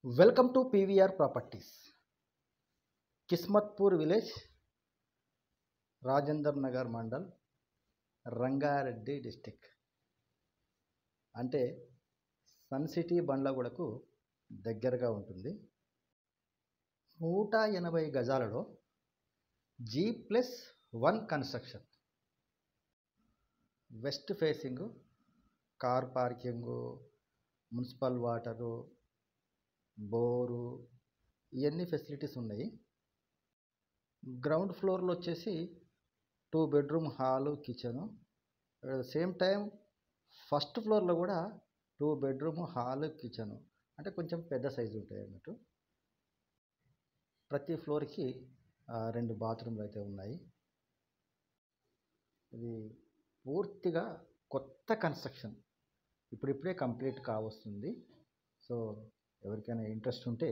Welcome to PVR Properties, Kismatpur Village, Rajendra Nagar Mandal, Rangareddy district. అంటే sun city బండ్లగూడకు దగ్గరగా ఉంటుంది. 180 గజాలలో G+1 construction, west facing, car parking, municipal water, bore, ఇవన్నీ facilities ఉన్నాయి. Ground ఫ్లోర్లో వచ్చేసి 2 bedroom hall, kitchen. Same time first ఫ్లోర్లో కూడా 2 bedroom hall, kitchen. అంటే కొంచెం పెద్ద సైజు ఉంటాయి అన్నట్టు. ప్రతి ఫ్లోర్కి 2 బాత్రూమ్లు అయితే ఉన్నాయి. ఇది పూర్తిగా కొత్త కన్స్ట్రక్షన్, ఇప్పుడిప్పుడే కంప్లీట్ కావస్తుంది. సో ఎవరికైనా ఇంట్రెస్ట్ ఉంటే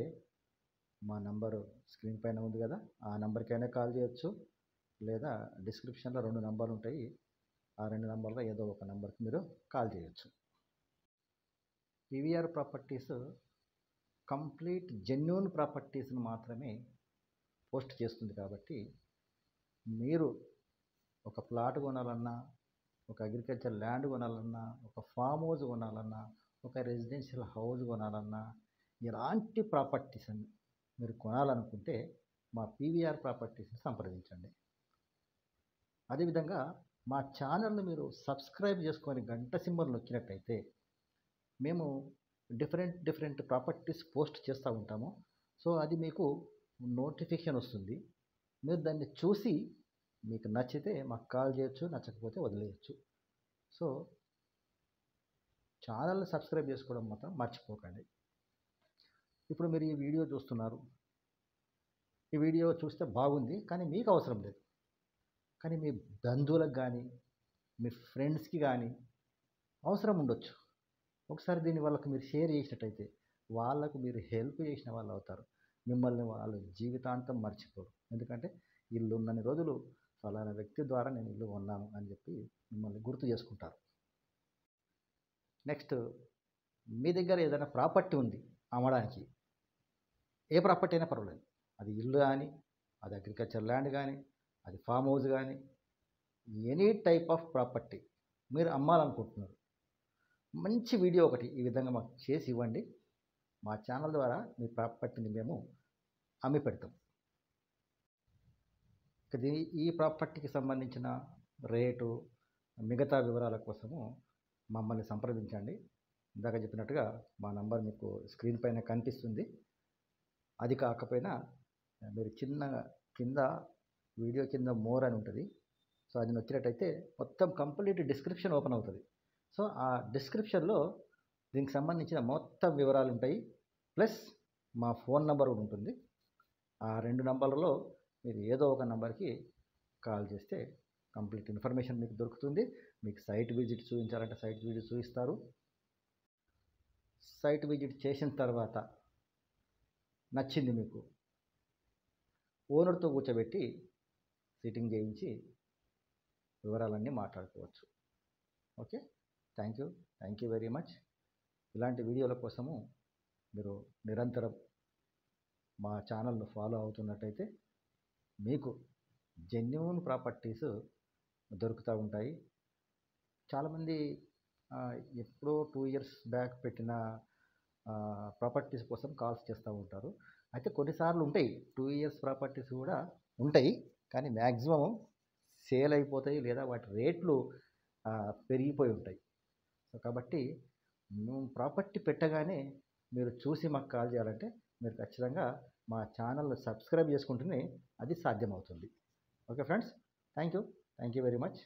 మా నంబరు స్క్రీన్ పైన ఉంది కదా, ఆ నెంబర్కైనా కాల్ చేయొచ్చు, లేదా డిస్క్రిప్షన్లో 2 నంబర్లు ఉంటాయి, ఆ 2 నంబర్లో ఏదో ఒక నెంబర్కి మీరు కాల్ చేయొచ్చు. పీవీఆర్ ప్రాపర్టీస్ కంప్లీట్ జెన్యూన్ ప్రాపర్టీస్ని మాత్రమే పోస్ట్ చేస్తుంది. కాబట్టి మీరు ఒక ప్లాట్ కొనాలన్నా, ఒక అగ్రికల్చర్ ల్యాండ్ కొనాలన్నా, ఒక ఫామ్ హౌస్ కొనాలన్నా, ఒక రెసిడెన్షియల్ హౌస్ కొనాలన్నా, ఎలాంటి ప్రాపర్టీస్ అని మీరు కొనాలనుకుంటే మా పీవీఆర్ ప్రాపర్టీస్ని సంప్రదించండి. అదేవిధంగా మా ఛానల్ని మీరు సబ్స్క్రైబ్ చేసుకొని గంట సింబల్ నొక్కినట్టయితే మేము డిఫరెంట్ ప్రాపర్టీస్ పోస్ట్ చేస్తూ ఉంటాము. సో అది మీకు నోటిఫికేషన్ వస్తుంది. మీరు దాన్ని చూసి మీకు నచ్చితే మాకు కాల్ చేయొచ్చు, నచ్చకపోతే వదిలేయచ్చు. సో ఛానల్ని సబ్స్క్రైబ్ చేసుకోవడం మాత్రం మర్చిపోకండి. ఇప్పుడు మీరు ఈ వీడియో చూస్తున్నారు, ఈ వీడియో చూస్తే బాగుంది, కానీ మీకు అవసరం లేదు. కానీ మీ బంధువులకు కానీ, మీ ఫ్రెండ్స్కి కానీ అవసరం ఉండొచ్చు. ఒకసారి దీన్ని వాళ్ళకు మీరు షేర్ చేసినట్టయితే వాళ్ళకు మీరు హెల్ప్ చేసిన వాళ్ళు అవుతారు. మిమ్మల్ని వాళ్ళు జీవితాంతం మర్చిపోరు. ఎందుకంటే ఇల్లు ఉన్నన్ని రోజులు ఫలానా వ్యక్తి ద్వారా నేను ఇల్లు కొన్నాను అని చెప్పి మిమ్మల్ని గుర్తు చేసుకుంటారు. నెక్స్ట్, మీ దగ్గర ఏదైనా ప్రాపర్టీ ఉంది అమ్మడానికి, ఏ ప్రాపర్టీ అయినా పర్వాలేదు, అది ఇల్లు కానీ, అది అగ్రికల్చర్ ల్యాండ్ కానీ, అది ఫామ్ హౌస్ కానీ, ఎనీ టైప్ ఆఫ్ ప్రాపర్టీ మీరు అమ్మాలనుకుంటున్నారు, మంచి వీడియో ఒకటి ఈ విధంగా మాకు చేసి ఇవ్వండి. మా ఛానల్ ద్వారా మీ ప్రాపర్టీని మేము అమ్మి పెడతాం. ఈ ప్రాపర్టీకి సంబంధించిన రేటు, మిగతా వివరాల కోసము మమ్మల్ని సంప్రదించండి. ఇందాక చెప్పినట్టుగా మా నంబర్ మీకు స్క్రీన్ పైన కనిపిస్తుంది. అది కాకపోయినా మీరు చిన్నగా కింద వీడియో కింద మోర్ అని ఉంటుంది. సో అది నొక్కినట్టయితే మొత్తం కంప్లీట్ డిస్క్రిప్షన్ ఓపెన్ అవుతుంది. సో ఆ డిస్క్రిప్షన్లో దీనికి సంబంధించిన మొత్తం వివరాలు ఉంటాయి. ప్లస్ మా ఫోన్ నెంబర్ కూడా ఉంటుంది. ఆ 2 నంబర్లలో మీరు ఏదో ఒక నెంబర్కి కాల్ చేస్తే కంప్లీట్ ఇన్ఫర్మేషన్ మీకు దొరుకుతుంది. మీకు సైట్ విజిట్ చూపించాలంటే సైట్ విజిట్ చూపిస్తారు. సైట్ విజిట్ చేసిన తర్వాత నచ్చింది మీకు, ఓనర్తో కూర్చోబెట్టి సిట్టింగ్ చేయించి వివరాలన్నీ మాట్లాడుకోవచ్చు. Okay, thank you very much. ఇలాంటి వీడియోల కోసము మీరు నిరంతరం మా ఛానల్ను ఫాలో అవుతున్నట్టయితే మీకు జెన్యూన్ ప్రాపర్టీస్ దొరుకుతూ ఉంటాయి. చాలామంది ఎప్పుడో 2 ఇయర్స్ బ్యాక్ పెట్టిన ప్రాపర్టీస్ కోసం కాల్స్ చేస్తూ ఉంటారు. అయితే కొన్నిసార్లు ఉంటాయి 2 ఇయర్స్ ప్రాపర్టీస్ కూడా ఉంటాయి, కానీ మ్యాక్సిమం సేల్ అయిపోతాయి, లేదా వాటి రేట్లు పెరిగిపోయి ఉంటాయి. సో కాబట్టి మేము ప్రాపర్టీ పెట్టగానే మీరు చూసి మాకు కాల్ చేయాలంటే మీరు ఖచ్చితంగా మా ఛానల్ సబ్స్క్రైబ్ చేసుకుంటేనే అది సాధ్యమవుతుంది. Okay friends, thank you very much.